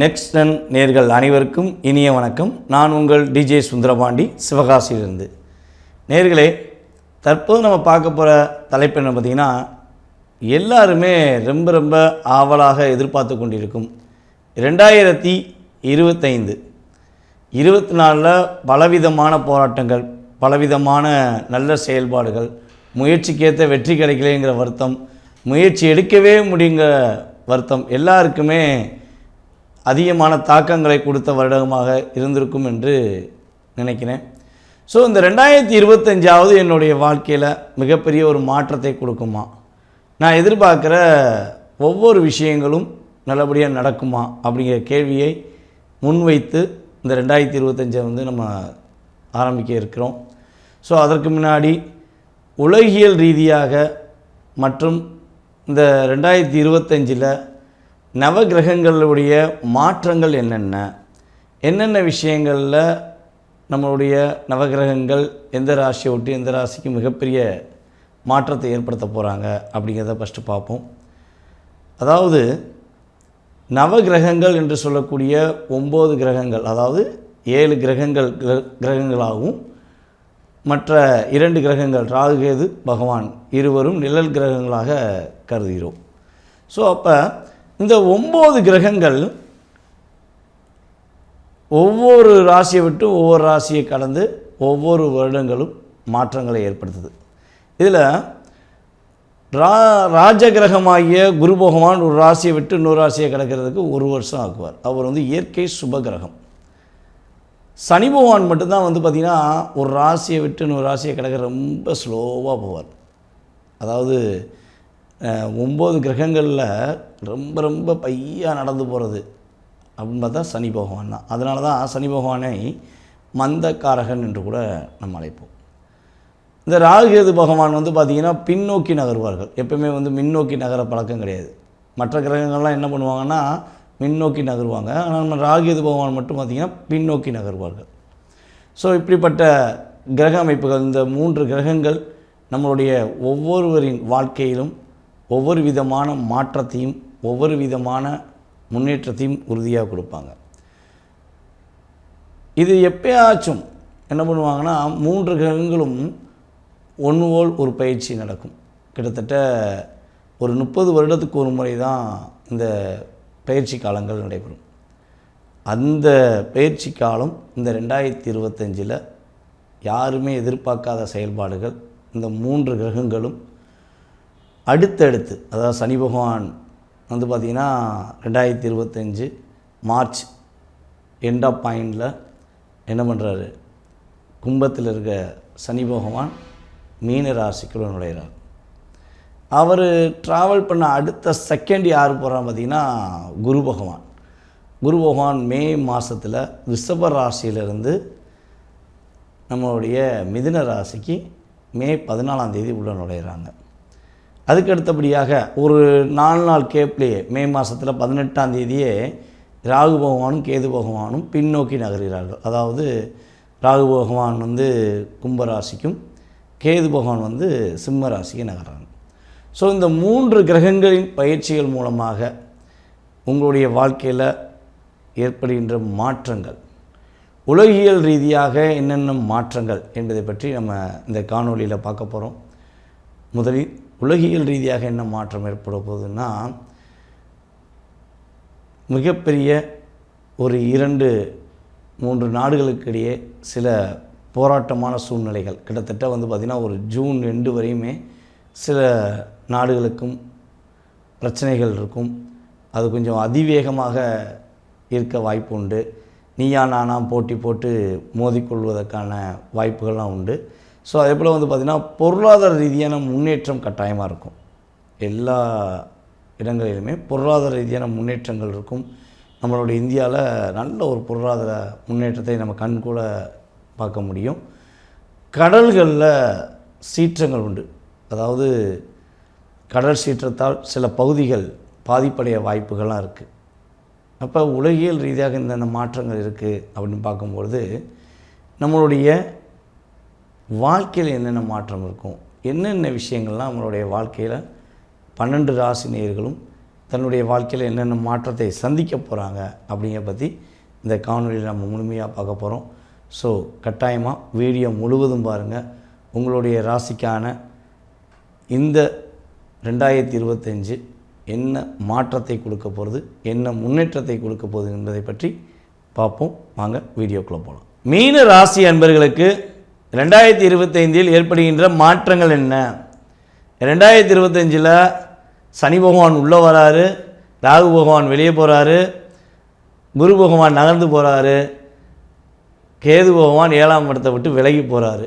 நெக்ஸ்டன் நேர்கள் அனைவருக்கும் இனிய வணக்கம். நான் உங்கள் டிஜே சுந்தரபாண்டி, சிவகாசியிலிருந்து. நேர்களே, தற்போது நம்ம பார்க்க போகிற தலைப்பு என்ன பார்த்திங்கன்னா, எல்லாருமே ரொம்ப ரொம்ப ஆவலாக எதிர்பார்த்து கொண்டிருக்கும் 2025 24 பலவிதமான போராட்டங்கள், பலவிதமான நல்ல செயல்பாடுகள், முயற்சிக்கேற்ற வெற்றி கிடைக்கலைங்கிற வருத்தம், முயற்சி எடுக்கவே முடியுங்கிற வருத்தம் எல்லாருக்குமே அதிகமான தாக்கங்களை கொடுத்த வருடமாக இருந்திருக்கும் என்று நினைக்கிறேன். ஸோ இந்த 2025 என்னுடைய வாழ்க்கையில் மிகப்பெரிய ஒரு மாற்றத்தை கொடுக்குமா, நான் எதிர்பார்க்குற ஒவ்வொரு விஷயங்களும் நல்லபடியாக நடக்குமா அப்படிங்கிற கேள்வியை முன்வைத்து இந்த 2025 நம்ம ஆரம்பிக்க இருக்கிறோம். ஸோ அதற்கு முன்னாடி உலகியல் ரீதியாக மற்றும் இந்த 2025 நவகிரகங்களுடைய மாற்றங்கள் என்னென்ன விஷயங்களில் நம்மளுடைய நவகிரகங்கள் எந்த ராசியை விட்டு எந்த ராசிக்கு மிகப்பெரிய மாற்றத்தை ஏற்படுத்த போகிறாங்க அப்படிங்கிறத ஃபஸ்ட்டு பார்ப்போம். அதாவது நவகிரகங்கள் என்று சொல்லக்கூடிய 9 கிரகங்கள், அதாவது 7 கிரகங்களாகவும் மற்ற 2 கிரகங்கள் ராகு கேது பகவான் இருவரும் நிழல் கிரகங்களாக கருதுகிறோம். ஸோ அப்போ இந்த 9 கிரகங்கள் ஒவ்வொரு ராசியை விட்டு ஒவ்வொரு ராசியை கடந்து ஒவ்வொரு வருடங்களும் மாற்றங்களை ஏற்படுத்துது. இதில் ராஜகிரகமாகிய குரு பகவான் ஒரு ராசியை விட்டு இன்னொரு ராசியை கிடக்கிறதுக்கு 1 வருஷம் ஆக்குவார். அவர் இயற்கை சுபகிரகம். சனி பகவான் மட்டும்தான் பார்த்திங்கன்னா ஒரு ராசியை விட்டு இன்னொரு ராசியை கிடக்கிற ரொம்ப ஸ்லோவாக போவார். அதாவது 9 கிரகங்களில் ரொம்ப ரொம்ப பையாக நடந்து போகிறது அப்படின்னு பார்த்தா சனி பகவான் தான். அதனால தான் சனி பகவானை மந்தக்காரகன் என்று கூட நம்ம அழைப்போம். இந்த ராகுகேது பகவான் பார்த்திங்கன்னா பின்னோக்கி நகர்வார்கள். எப்பவுமே முன்னோக்கி நகர பழக்கம் கிடையாது. மற்ற கிரகங்கள்லாம் என்ன பண்ணுவாங்கன்னா முன்னோக்கி நகருவாங்க. ஆனால் நம்ம ராகுகேது பகவான் மட்டும் பார்த்திங்கன்னா பின்னோக்கி நகர்வார்கள். ஸோ இப்படிப்பட்ட கிரக அமைப்புகள், இந்த 3 கிரகங்கள் நம்மளுடைய ஒவ்வொருவரின் வாழ்க்கையிலும் ஒவ்வொரு விதமான மாற்றத்தையும் ஒவ்வொரு விதமான முன்னேற்றத்தையும் உறுதியாக கொடுப்பாங்க. இது எப்பயாச்சும் என்ன பண்ணுவாங்கன்னா 3 கிரகங்களும் ஒன்று போல் ஒரு பயிற்சி நடக்கும். கிட்டத்தட்ட ஒரு 30 வருடத்துக்கு ஒரு முறை தான் இந்த பயிற்சி காலங்கள் நடைபெறும். அந்த பயிற்சி காலம் இந்த 2025 யாருமே எதிர்பார்க்காத செயல்பாடுகள், இந்த 3 கிரகங்களும் அடுத்தடுத்து, அதாவது சனி பகவான் பார்த்திங்கன்னா 2025 மார்ச் எண்ட் ஆஃப் பாயிண்டில் என்ன பண்ணுறாரு, கும்பத்தில் இருக்க சனி பகவான் மீன ராசிக்குள்ள நுழைகிறார். அவர் ட்ராவல் பண்ண அடுத்த செகண்ட் யார் போகிறான்னு பார்த்திங்கன்னா குரு பகவான். குரு பகவான் மே மாதத்தில் ரிஷப ராசியிலிருந்து நம்மளுடைய மிதுன ராசிக்கு மே 14 உள்ள நுழைகிறாங்க. அதுக்கு அடுத்தபடியாக ஒரு 4 நாள் கேப்லேயே மே மாதத்தில் 18 ராகு பகவானும் கேது பகவானும் பின்னோக்கி நகர்கிறார்கள். அதாவது ராகு பகவான் கும்பராசிக்கும் கேது பகவான் சிம்ம ராசிக்கு நகர்றாங்க. ஸோ இந்த 3 கிரகங்களின் பயிற்சிகள் மூலமாக உங்களுடைய வாழ்க்கையில் ஏற்படுகின்ற மாற்றங்கள், உலகியல் ரீதியாக என்னென்ன மாற்றங்கள் என்பதை பற்றி நம்ம இந்த காணொலியில் பார்க்க போகிறோம். முதலில் உலகியல் ரீதியாக என்ன மாற்றம் ஏற்பட போகுதுன்னா, மிகப்பெரிய ஒரு 2-3 நாடுகளுக்கு இடையே சில போராட்டமான சூழ்நிலைகள், கிட்டத்தட்ட பார்த்திங்கன்னா ஒரு ஜூன் 2 வரையுமே சில நாடுகளுக்கும் பிரச்சனைகள் இருக்கும். அது கொஞ்சம் அதிவேகமாக இருக்க வாய்ப்பு உண்டு. நீயா நானா போட்டி போட்டு மோதிக்கொள்வதற்கான வாய்ப்புகள்லாம் உண்டு. ஸோ அதே போல் பார்த்திங்கன்னா பொருளாதார ரீதியான முன்னேற்றம் கட்டாயமாக இருக்கும். எல்லா இடங்களிலுமே பொருளாதார ரீதியான முன்னேற்றங்கள் இருக்கும். நம்மளுடைய இந்தியாவில் நல்ல ஒரு பொருளாதார முன்னேற்றத்தை நம்ம கண் கூட பார்க்க முடியும். கடல்களில் சீற்றங்கள் உண்டு. அதாவது கடல் சீற்றத்தால் சில பகுதிகள் பாதிப்படைய வாய்ப்புகள்லாம் இருக்குது. அப்போ உலகியல் ரீதியாக இந்த மாற்றங்கள் இருக்குது அப்படின்னு பார்க்கும்பொழுது நம்மளுடைய வாழ்க்கையில் என்னென்ன மாற்றம் இருக்கும், என்னென்ன விஷயங்கள்லாம் நம்மளுடைய வாழ்க்கையில் 12 ராசி நேயர்களும் தன்னுடைய வாழ்க்கையில் என்னென்ன மாற்றத்தை சந்திக்க போகிறாங்க அப்படிங்கிற பற்றி இந்த காணொலியில் நம்ம முழுமையாக பார்க்க போகிறோம். ஸோ கட்டாயமாக வீடியோ முழுவதும் பாருங்கள். உங்களுடைய ராசிக்கான இந்த 2025 என்ன மாற்றத்தை கொடுக்க போகிறது, என்ன முன்னேற்றத்தை கொடுக்க போகுது என்பதை பற்றி பார்ப்போம். வாங்க வீடியோக்குள்ளே போகலாம். மீன ராசி அன்பர்களுக்கு 2025 ஏற்படுகின்ற மாற்றங்கள் என்ன? 2025 சனி பகவான் உள்ளே வராரு, ராகு பகவான் வெளியே போகிறாரு, குரு பகவான் நகர்ந்து போகிறாரு, கேது பகவான் 7ஆம் இடத்தை விட்டு விலகி போகிறாரு.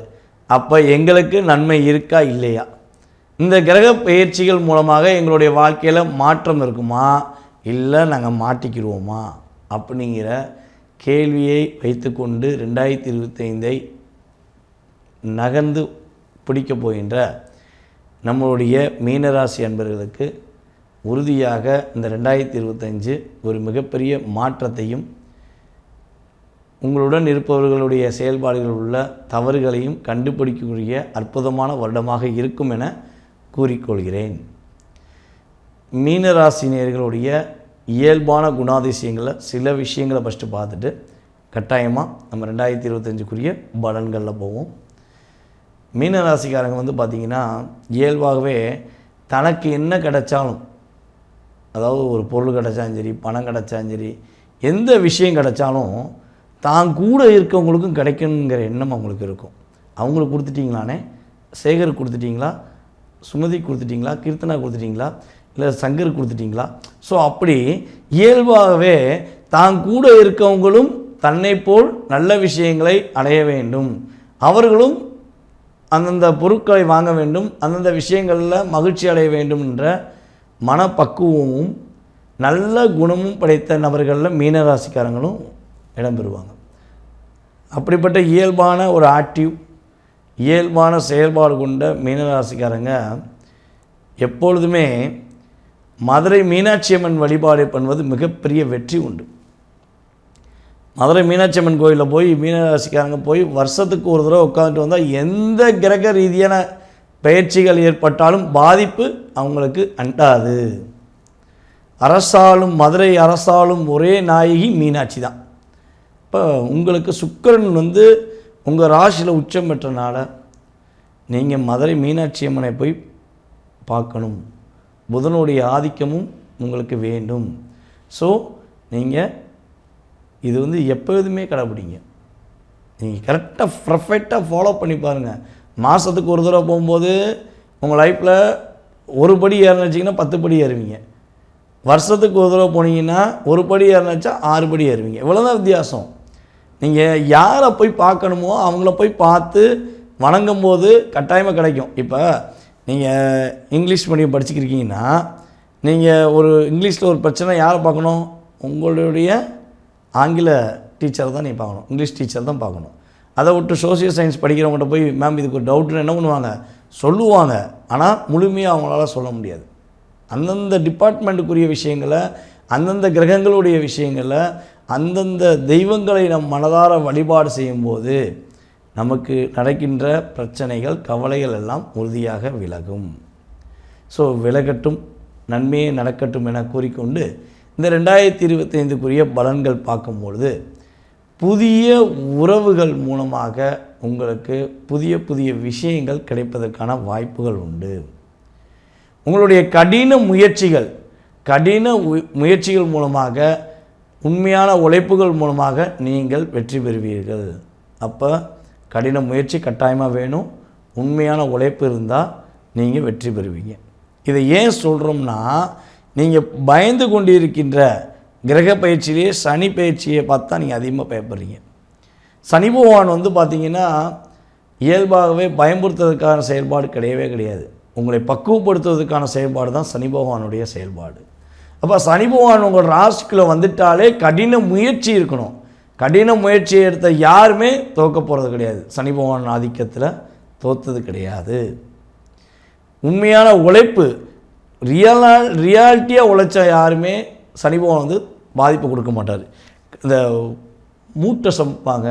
அப்போ எங்களுக்கு நன்மை இருக்கா இல்லையா? இந்த கிரக பயிற்சிகள் மூலமாக எங்களுடைய வாழ்க்கையில் மாற்றம் இருக்குமா, இல்லை நாங்கள் மாட்டிக்கிடுவோமா அப்படிங்கிற கேள்வியை வைத்துக்கொண்டு 2025 நகர்ந்து பிடிக்க போகின்ற நம்மளுடைய மீனராசி அன்பர்களுக்கு உறுதியாக இந்த 2025 ஒரு மிகப்பெரிய மாற்றத்தையும் உங்களுடன் இருப்பவர்களுடைய செயல்பாடுகளில் உள்ள தவறுகளையும் கண்டுபிடிக்கக்கூடிய அற்புதமான வருடமாக இருக்கும் என கூறிக்கொள்கிறேன். மீனராசினியர்களுடைய இயல்பான குணாதிசயங்களில் சில விஷயங்களை ஃபஸ்ட்டு பார்த்துட்டு கட்டாயமாக நம்ம 2025 பலன்களில் போவோம். மீனராசிக்காரங்க பார்த்திங்கன்னா இயல்பாகவே தனக்கு என்ன கிடைச்சாலும், அதாவது ஒரு பொருள் கிடைச்சாலும் சரி, பணம் கிடைச்சாலும் சரி, எந்த விஷயம் கிடைச்சாலும் தான் கூட இருக்கவங்களுக்கும் கிடைக்கணுங்கிற எண்ணம் அவங்களுக்கு இருக்கும். அவங்களுக்கு கொடுத்துட்டிங்களானே, சேகர் கொடுத்துட்டிங்களா, சுமதி கொடுத்துட்டிங்களா, கீர்த்தனா கொடுத்துட்டிங்களா, இல்லை சங்கர் கொடுத்துட்டிங்களா? ஸோ அப்படி இயல்பாகவே தான் கூட இருக்கவங்களும் தன்னை போல் நல்ல விஷயங்களை அடைய வேண்டும், அவர்களும் அந்தந்த பொருட்களை வாங்க வேண்டும், அந்தந்த விஷயங்களில் மகிழ்ச்சி அடைய வேண்டும் என்ற மனப்பக்குவமும் நல்ல குணமும் படைத்த நபர்களில் மீனராசிக்காரங்களும் இடம்பெறுவாங்க. அப்படிப்பட்ட இயல்பான ஒரு ஆக்டிவ், இயல்பான செயல்பாடு கொண்ட மீனராசிக்காரங்க எப்பொழுதுமே மதுரை மீனாட்சி அம்மன் வழிபாடு பண்ணுவது மிகப்பெரிய வெற்றி உண்டு. மதுரை மீனாட்சி அம்மன் கோயிலில் போய் மீனராசிக்காரங்க போய் வருஷத்துக்கு ஒரு தடவை உட்காந்துட்டு வந்தால் எந்த கிரக ரீதியான பயிற்சிகள் ஏற்பட்டாலும் பாதிப்பு அவங்களுக்கு அண்டாது. அரசாலும் மதுரை அரசாலும் ஒரே நாயகி மீனாட்சி தான். இப்போ உங்களுக்கு சுக்கிரன் உங்கள் ராசியில் உச்சம் பெற்றனால நீங்கள் மதுரை மீனாட்சி அம்மனை போய் பார்க்கணும். புதனுடைய ஆதிக்கமும் உங்களுக்கு வேண்டும். ஸோ நீங்கள் இது எப்போதுமே கடைப்பிடிங்க. நீங்கள் கரெக்டாக பர்ஃபெக்டாக ஃபாலோ பண்ணி பாருங்கள். மாதத்துக்கு ஒரு தடவை போகும்போது உங்கள் லைஃப்பில் ஒரு படி ஏறினச்சிங்கன்னா 10 படி ஏறுவீங்க. வருஷத்துக்கு ஒரு தடவை போனீங்கன்னா ஒரு படி ஏறினச்சா 6 படி ஏறுவீங்க. இவ்வளோதான் வித்தியாசம். நீங்கள் யாரை போய் பார்க்கணுமோ அவங்கள போய் பார்த்து வணங்கும் போது கட்டாயமாக கிடைக்கும். இப்போ நீங்கள் இங்கிலீஷ் மீடியம் படிச்சுக்கிருக்கீங்கன்னா நீங்கள் ஒரு இங்கிலீஷில் ஒரு பிரச்சனை யாரை பார்க்கணும்? உங்களுடைய ஆங்கில டீச்சரை தான் நீங்கள் பார்க்கணும், இங்கிலீஷ் டீச்சர் தான் பார்க்கணும். அதை விட்டு சோசியல் சயின்ஸ் படிக்கிறவங்கள்ட்ட போய் மேம் இதுக்கு ஒரு டவுட்டுன்னு என்ன பண்ணுவாங்க? சொல்லுவாங்க. ஆனால் முழுமையாக அவங்களால சொல்ல முடியாது. அந்தந்த டிபார்ட்மெண்ட்டுக்குரிய விஷயங்களை, அந்தந்த கிரகங்களுடைய விஷயங்களை, அந்தந்த தெய்வங்களை நம் மனதார வழிபாடு செய்யும்போது நமக்கு நடக்கின்ற பிரச்சனைகள், கவலைகள் எல்லாம் உறுதியாக விலகும். ஸோ விலகட்டும், நன்மையே நடக்கட்டும் என கூறிக்கொண்டு இந்த 2025 பலன்கள் பார்க்கும்பொழுது புதிய உறவுகள் மூலமாக உங்களுக்கு புதிய புதிய விஷயங்கள் கிடைப்பதற்கான வாய்ப்புகள் உண்டு. உங்களுடைய கடின முயற்சிகள் மூலமாக, உண்மையான உழைப்புகள் மூலமாக நீங்கள் வெற்றி பெறுவீர்கள். அப்போ கடின முயற்சி கட்டாயமாக வேணும். உண்மையான உழைப்பு இருந்தால் நீங்கள் வெற்றி பெறுவீங்க. இதை ஏன் சொல்கிறோம்னா, நீங்கள் பயந்து கொண்டிருக்கின்ற கிரக பயிற்சியிலேயே சனி பயிற்சியை பார்த்தா நீங்கள் அதிகமாக பயப்படுறீங்க. சனி பகவான் பார்த்திங்கன்னா இயல்பாகவே பயமுறுத்துவதற்கான செயல்பாடு கிடையவே கிடையாது. உங்களை பக்குவப்படுத்துவதற்கான செயல்பாடு தான் சனி பகவானுடைய செயல்பாடு. அப்போ சனி பகவான் உங்கள் ராசிக்குள்ளே வந்துட்டாலே கடின முயற்சி இருக்கணும். கடின முயற்சியை எடுத்த யாருமே தோற்க போகிறது கிடையாது. சனி பகவான் ஆதிக்கத்தில் தோற்றது கிடையாது. உண்மையான உழைப்பு, ரியாலிட்டியாக உழைச்சா யாருமே சனி பகவான் பாதிப்பு கொடுக்க மாட்டார். இந்த மூட்டை சமைப்பாங்க,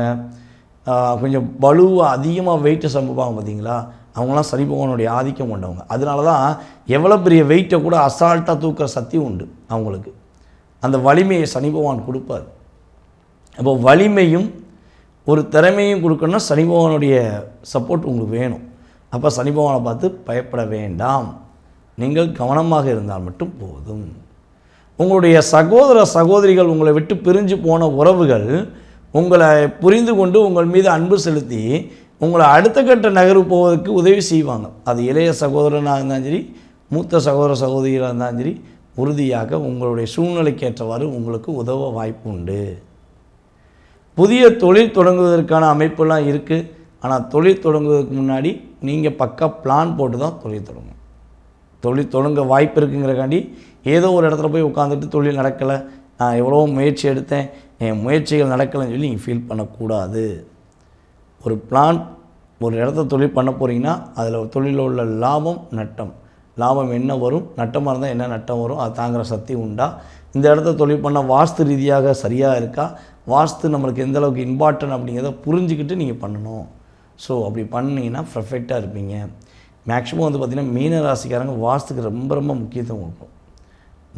கொஞ்சம் பலுவாக அதிகமாக வெயிட்டை சமைப்பாங்க பார்த்தீங்களா, அவங்களாம் சனி பகவானுடைய ஆதிக்கம் கொண்டவங்க. அதனால தான் எவ்வளோ பெரிய வெயிட்டை கூட அசால்ட்டாக தூக்குற சக்தி உண்டு அவங்களுக்கு. அந்த வலிமையை சனி பகவான் கொடுப்பார். அப்போ வலிமையும் ஒரு திறமையும் கொடுக்கணும்னா சனி பகவானுடைய சப்போர்ட் உங்களுக்கு வேணும். அப்போ சனி பகவானை பார்த்து பயப்பட வேண்டாம், நீங்கள் கவனமாக இருந்தால் மட்டும் போதும். உங்களுடைய சகோதர சகோதரிகள், உங்களை விட்டு பிரிஞ்சு போன உறவுகள் உங்களை புரிந்து கொண்டு உங்கள் மீது அன்பு செலுத்தி உங்களை அடுத்த கட்ட நகர்வு போவதற்கு உதவி செய்வாங்க. அது இளைய சகோதரனாக இருந்தாலும் சரி, மூத்த சகோதர சகோதரியாக இருந்தாலும் சரி, உறுதியாக உங்களுடைய சூழ்நிலைக்கு ஏற்றவாறு உங்களுக்கு உதவ வாய்ப்பு உண்டு. புதிய தொழில் தொடங்குவதற்கான அமைப்பெல்லாம் இருக்குது. ஆனால் தொழில் தொடங்குவதற்கு முன்னாடி நீங்கள் பக்கா பிளான் போட்டு தான் தொழில் தொடங்கணும். தொழில் தொடங்க வாய்ப்பு இருக்குங்கிறக்காண்டி ஏதோ ஒரு இடத்துல போய் உட்காந்துட்டு தொழில் நடக்கலை, நான் எவ்வளோ முயற்சி எடுத்தேன், என் முயற்சிகள் நடக்கலைன்னு சொல்லி நீங்கள் ஃபீல் பண்ணக்கூடாது. ஒரு பிளான், ஒரு இடத்த தொழில் பண்ண போகிறீங்கன்னா அதில் தொழிலில் உள்ள லாபம் நட்டம், லாபம் என்ன வரும், நட்டமாக இருந்தால் என்ன நட்டம் வரும், அது தாங்குகிற சக்தி உண்டா, இந்த இடத்த தொழில் பண்ண வாஸ்து ரீதியாக சரியாக இருக்கா, வாஸ்து நம்மளுக்கு எந்த அளவுக்கு இம்பார்ட்டன்ட் அப்படிங்கிறத புரிஞ்சுக்கிட்டு நீங்கள் பண்ணணும். ஸோ அப்படி பண்ணிங்கன்னா பர்ஃபெக்டாக இருப்பீங்க. மேக்ஸிமம் வந்து பார்த்திங்கன்னா மீனராசிக்காரங்க வாஸ்துக்கு ரொம்ப ரொம்ப முக்கியத்துவம் கொடுக்கும்.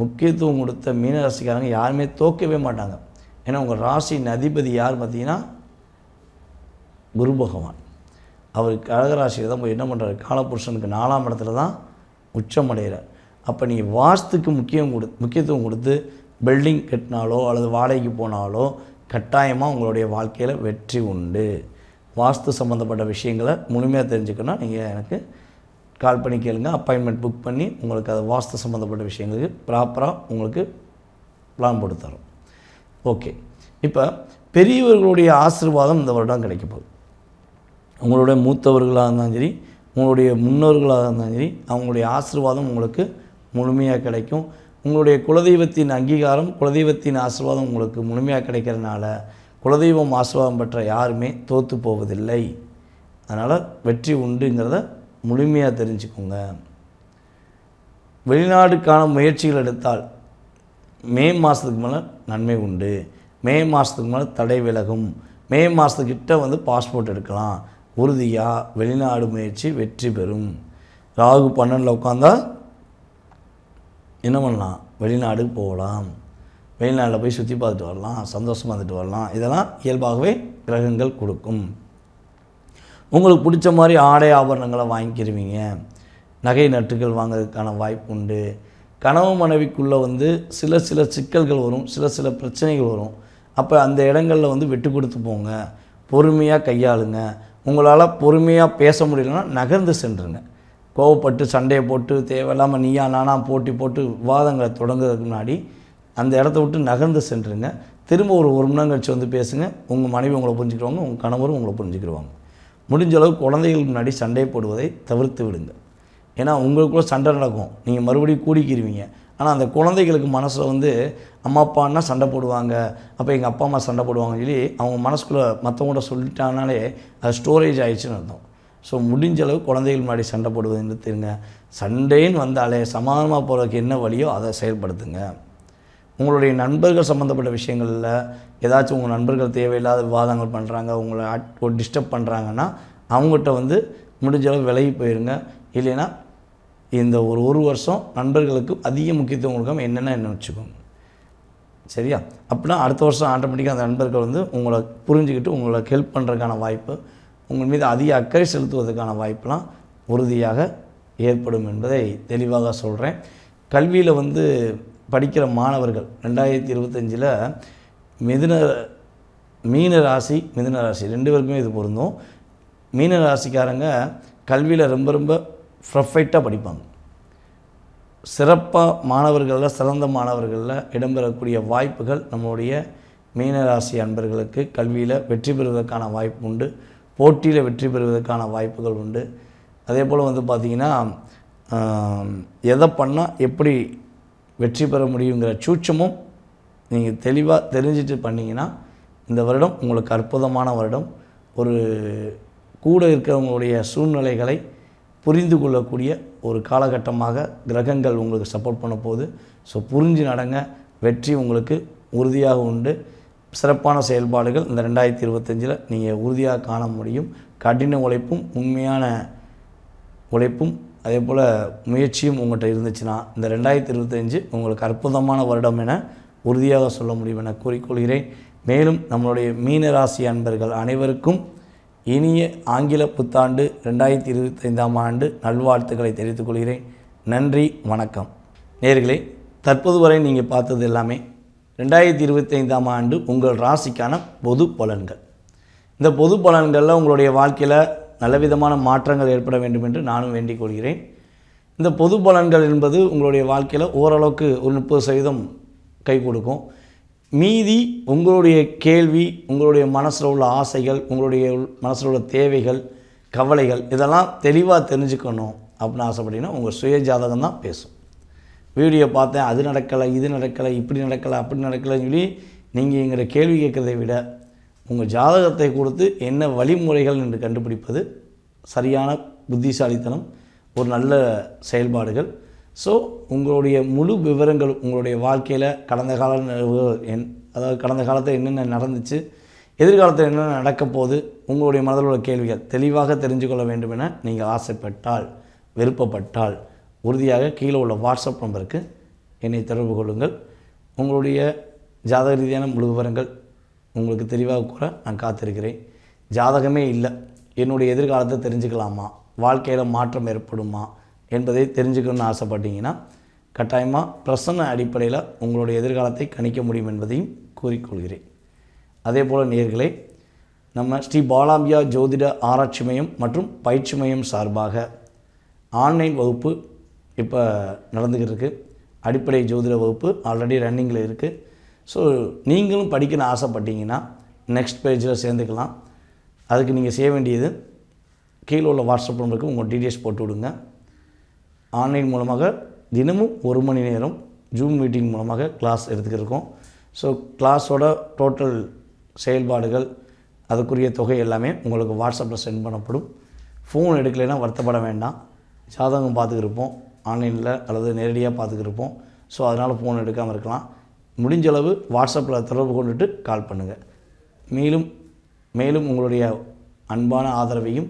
முக்கியத்துவம் கொடுத்த மீனராசிக்காரங்க யாருமே தோக்கவே மாட்டாங்க. ஏன்னா உங்கள் ராசியின் அதிபதி யார் பார்த்தீங்கன்னா குரு பகவான். அவர் கடகராசியில் தான் போய் என்ன பண்ணுறாரு, காலபுருஷனுக்கு 4ஆம் இடத்துல தான் உச்சம் அடைகிறார். அப்போ நீங்கள் வாஸ்துக்கு முக்கியத்துவம் கொடுத்து பில்டிங் கட்டினாலோ அல்லது வாடகைக்கு போனாலோ கட்டாயமாக உங்களுடைய வாழ்க்கையில் வெற்றி உண்டு. வாஸ்து சம்மந்தப்பட்ட விஷயங்களை முழுமையாக தெரிஞ்சுக்கணுன்னா நீங்கள் எனக்கு கால் பண்ணி கேளுங்க, அப்பாயின்மெண்ட் புக் பண்ணி உங்களுக்கு அது வாஸ்து சம்மந்தப்பட்ட விஷயங்களுக்கு ப்ராப்பராக உங்களுக்கு பிளான் போட்டு தரோம். ஓகே, இப்போ பெரியவர்களுடைய ஆசீர்வாதம் இந்த வருடம் கிடைக்க போகுது. உங்களுடைய மூத்தவர்களாக இருந்தாலும் சரி, உங்களுடைய முன்னோர்களாக இருந்தாலும் சரி, அவங்களுடைய ஆசீர்வாதம் உங்களுக்கு முழுமையாக கிடைக்கும். உங்களுடைய குலதெய்வத்தின் அங்கீகாரம், குலதெய்வத்தின் ஆசீர்வாதம் உங்களுக்கு முழுமையாக கிடைக்கிறதுனால குலதெய்வம் ஆசீர்வாதம் பெற்ற யாருமே தோற்று போவதில்லை. அதனால் வெற்றி உண்டுங்கிறத முழுமையாக தெரிஞ்சுக்கோங்க. வெளிநாடுக்கான முயற்சிகள் எடுத்தால் மே மாதத்துக்கு மேலே நன்மை உண்டு. மே மாதத்துக்கு மேலே தடை விலகும். மே மாதத்துக்கிட்ட வந்து பாஸ்போர்ட் எடுக்கலாம். உறுதியாக வெளிநாடு முயற்சி வெற்றி பெறும். ராகு 12 உட்காந்தா என்ன பண்ணலாம், வெளிநாடு போகலாம், வெளிநாட்டில் போய் சுற்றி பார்த்துட்டு வரலாம், சந்தோஷமாக இருந்துட்டு வரலாம். இதெல்லாம் இயல்பாகவே கிரகங்கள் கொடுக்கும். உங்களுக்கு பிடிச்ச மாதிரி ஆடை ஆபரணங்களை வாங்கிக்கிருவீங்க. நகை நட்டுகள் வாங்கிறதுக்கான வாய்ப்பு உண்டு. கணவன் மனைவிக்குள்ளே வந்து சில சிக்கல்கள் வரும், சில பிரச்சனைகள் வரும். அப்போ அந்த இடங்களில் வந்து விட்டு கொடுத்து போங்க, பொறுமையாக கையாளுங்க. உங்களால் பொறுமையாக பேச முடியலன்னா நகர்ந்து சென்றுங்க. கோவப்பட்டு சண்டையை போட்டு தேவையில்லாமல் நீயா நானா போட்டு விவாதங்களை தொடங்குறதுக்கு முன்னாடி அந்த இடத்த விட்டு நகர்ந்து சென்றுங்க. திரும்ப ஒரு மணி நேரம் கழிச்சு வந்து பேசுங்க. உங்கள் மனைவி உங்களை புரிஞ்சுக்கிடுவாங்க, உங்கள் கணவரும் உங்களை புரிஞ்சுக்கிடுவாங்க. முடிஞ்ச அளவு குழந்தைகளுக்கு முன்னாடி சண்டை போடுவதை தவிர்த்து விடுங்க. ஏன்னா உங்களுக்குள்ள சண்டை நடக்கும், நீங்கள் மறுபடியும் கூடிக்கிடுவீங்க. ஆனால் அந்த குழந்தைகளுக்கு மனசில் வந்து அம்மா அப்பான்னா சண்டை போடுவாங்க, அப்போ எங்கள் அப்பா அம்மா சண்டை போடுவாங்கன்னு சொல்லி அவங்க மனசுக்குள்ளே மற்றவங்கள்ட்ட சொல்லிட்டாங்கனாலே அது ஸ்டோரேஜ் ஆகிடுச்சுன்னு அர்த்தம். ஸோ முடிஞ்ச அளவு குழந்தைகள் முன்னாடி சண்டை போடுவதை நிறுத்துங்க. சண்டைன்னு வந்தாலே சமாதானமாக போகிறதுக்கு என்ன வழியோ அதை செயல்படுத்துங்க. உங்களுடைய நண்பர்கள் சம்மந்தப்பட்ட விஷயங்களில் ஏதாச்சும் உங்கள் நண்பர்கள் தேவையில்லாத விவாதங்கள் பண்ணுறாங்க, உங்களை டிஸ்டர்ப் பண்ணுறாங்கன்னா அவங்ககிட்ட வந்து முடிஞ்ச அளவு விலகி போயிருங்க. இல்லைன்னா இந்த ஒரு வருஷம் நண்பர்களுக்கு அதிக முக்கியத்துவம் கொடுக்காமல் என்ன வச்சுக்கோங்க. சரியா? அப்படின்னா அடுத்த வருஷம் ஆட்டோமேட்டிக்காக அந்த நண்பர்கள் வந்து உங்களை புரிஞ்சுக்கிட்டு உங்களுக்கு ஹெல்ப் பண்ணுறதுக்கான வாய்ப்பு, உங்கள் மீது அதிக அக்கறை செலுத்துவதற்கான வாய்ப்பெலாம் உறுதியாக ஏற்படும் என்பதை தெளிவாக சொல்கிறேன். கல்வியில் வந்து படிக்கிற மாணவர்கள் 2025 மீன ராசி மிதுன ராசி 2 பேருக்குமே இது பொருந்தும். மீன ராசிக்காரங்க கல்வியில் ரொம்ப ப்ரொஃபைட்டாக படிப்பாங்க. சிறப்பாக மாணவர்களில் சிறந்த மாணவர்களில் இடம்பெறக்கூடிய வாய்ப்புகள் நம்முடைய மீனராசி அன்பர்களுக்கு கல்வியில் வெற்றி பெறுவதற்கான வாய்ப்பு உண்டு. போட்டியில் வெற்றி பெறுவதற்கான வாய்ப்புகள் உண்டு. அதே போல் வந்து பார்த்திங்கன்னா எதை பண்ணால் எப்படி வெற்றி பெற முடியுங்கிற சூட்சமும் நீங்கள் தெளிவாக தெரிஞ்சுட்டு பண்ணிங்கன்னா இந்த வருடம் உங்களுக்கு அற்புதமான வருடம். ஒரு கூட இருக்கிறவங்களுடைய சூழ்நிலைகளை புரிந்து கொள்ளக்கூடிய ஒரு காலகட்டமாக கிரகங்கள் உங்களுக்கு சப்போர்ட் பண்ண போகுது. ஸோ புரிஞ்சு நடங்க, வெற்றி உங்களுக்கு உறுதியாக உண்டு. சிறப்பான செயல்பாடுகள் இந்த 2025 நீங்கள் உறுதியாக காண முடியும். கடின உழைப்பும் உண்மையான உழைப்பும் அதே போல் முயற்சியும் உங்கள்கிட்ட இருந்துச்சுன்னா இந்த 2025 உங்களுக்கு அற்புதமான வருடம் என உறுதியாக சொல்ல முடியும் என கூறிக்கொள்கிறேன். மேலும் நம்மளுடைய மீன ராசி அன்பர்கள் அனைவருக்கும் இனிய ஆங்கில புத்தாண்டு 2025 ஆண்டு நல்வாழ்த்துக்களை தெரிவித்துக் கொள்கிறேன். நன்றி, வணக்கம். நேயர்களே, தற்போது வரை நீங்கள் பார்த்தது எல்லாமே 2025 ஆண்டு உங்கள் ராசிக்கான பொது பலன்கள். இந்த பொது பலன்களில் உங்களுடைய வாழ்க்கையில் நல்லவிதமான மாற்றங்கள் ஏற்பட வேண்டும் என்று நானும் வேண்டிக் கொள்கிறேன். இந்த பொது பலன்கள் என்பது உங்களுடைய வாழ்க்கையில் ஓரளவுக்கு ஒரு 30% கை கொடுக்கும். மீதி உங்களுடைய கேள்வி, உங்களுடைய மனசில் உள்ள ஆசைகள், உங்களுடைய மனசில் உள்ள தேவைகள், கவலைகள் இதெல்லாம் தெளிவாக தெரிஞ்சுக்கணும் அப்படின்னு ஆசைப்பட்டீங்கன்னா உங்கள் சுய ஜாதகம் தான் பேசும். வீடியோ பார்த்தேன், அது நடக்கலை, இது நடக்கலை, இப்படி நடக்கலை, அப்படி நடக்கலைன்னு சொல்லி நீங்கள் எங்கிட்ட கேள்வி கேட்குறதை விட உங்கள் ஜாதகத்தை கொடுத்து என்ன வழிமுறைகள் என்று கண்டுபிடிப்பது சரியான புத்திசாலித்தனம், ஒரு நல்ல செயல்பாடுகள். ஸோ உங்களுடைய முழு விவரங்கள் உங்களுடைய வாழ்க்கையில் கடந்த கால அதாவது கடந்த காலத்தில் என்னென்ன நடந்துச்சு, எதிர்காலத்தில் என்னென்ன நடக்கப் போகுது, உங்களுடைய மனதில் உள்ள கேள்விகள் தெளிவாக தெரிஞ்சு கொள்ள வேண்டும் என நீங்கள் ஆசைப்பட்டால், விருப்பப்பட்டால் உறுதியாக கீழே உள்ள வாட்ஸ்அப் நம்பருக்கு என்னை தொடர்பு கொள்ளுங்கள். உங்களுடைய ஜாதக ரீதியான முழு விவரங்கள் உங்களுக்கு தெளிவாக கூற நான் காத்திருக்கிறேன். ஜாதகமே இல்லை, என்னுடைய எதிர்காலத்தை தெரிஞ்சுக்கலாமா, வாழ்க்கையில் மாற்றம் ஏற்படுமா என்பதை தெரிஞ்சுக்கணும்னு ஆசைப்பட்டீங்கன்னா கட்டாயமாக பிரசன்ன அடிப்படையில் உங்களுடைய எதிர்காலத்தை கணிக்க முடியும் என்பதையும் கூறிக்கொள்கிறேன். அதே போல் நேயர்களே, நம்ம ஸ்ரீ பாலாம்பியா ஜோதிட ஆராய்ச்சி மையம் மற்றும் பயிற்சி மையம் சார்பாக ஆன்லைன் வகுப்பு இப்போ நடந்துக்கிட்டு இருக்குது. அடிப்படை ஜோதிட வகுப்பு ஆல்ரெடி ரன்னிங்கில் இருக்குது. ஸோ நீங்களும் படிக்கணும்னு ஆசைப்பட்டீங்கன்னா நெக்ஸ்ட் பேஜில் சேர்ந்துக்கலாம். அதுக்கு நீங்கள் செய்ய வேண்டியது கீழே உள்ள வாட்ஸ்அப் நம்பருக்கு உங்கள் டீட்டெயில்ஸ் போட்டு விடுங்க. ஆன்லைன் மூலமாக தினமும் 1 மணி நேரம் ஜூம் மீட்டிங் மூலமாக கிளாஸ் எடுத்துக்கிருக்கோம். ஸோ கிளாஸோட டோட்டல் செயல்பாடுகள், அதுக்குரிய தொகை எல்லாமே உங்களுக்கு வாட்ஸ்அப்பில் சென்ட் பண்ணப்படும். ஃபோன் எடுக்கலைன்னா வருத்தப்பட வேண்டாம். ஜாதகம் பார்த்துக்கிருப்போம், ஆன்லைனில் அல்லது நேரடியாக பார்த்துக்கிருப்போம். ஸோ அதனால் ஃபோன் எடுக்காமல் இருக்கலாம். முடிஞ்சளவு வாட்ஸ்அப்பில் தொடர்பு கொண்டுட்டு கால் பண்ணுங்கள். மேலும் உங்களுடைய அன்பான ஆதரவையும்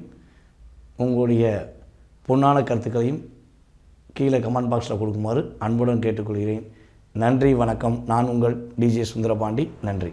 உங்களுடைய பொன்னான கருத்துக்களையும் கீழே கமெண்ட் பாக்ஸில் கொடுக்குமாறு அன்புடன் கேட்டுக்கொள்கிறேன். நன்றி, வணக்கம். நான் உங்கள் டிஜே சுந்தரபாண்டி. நன்றி.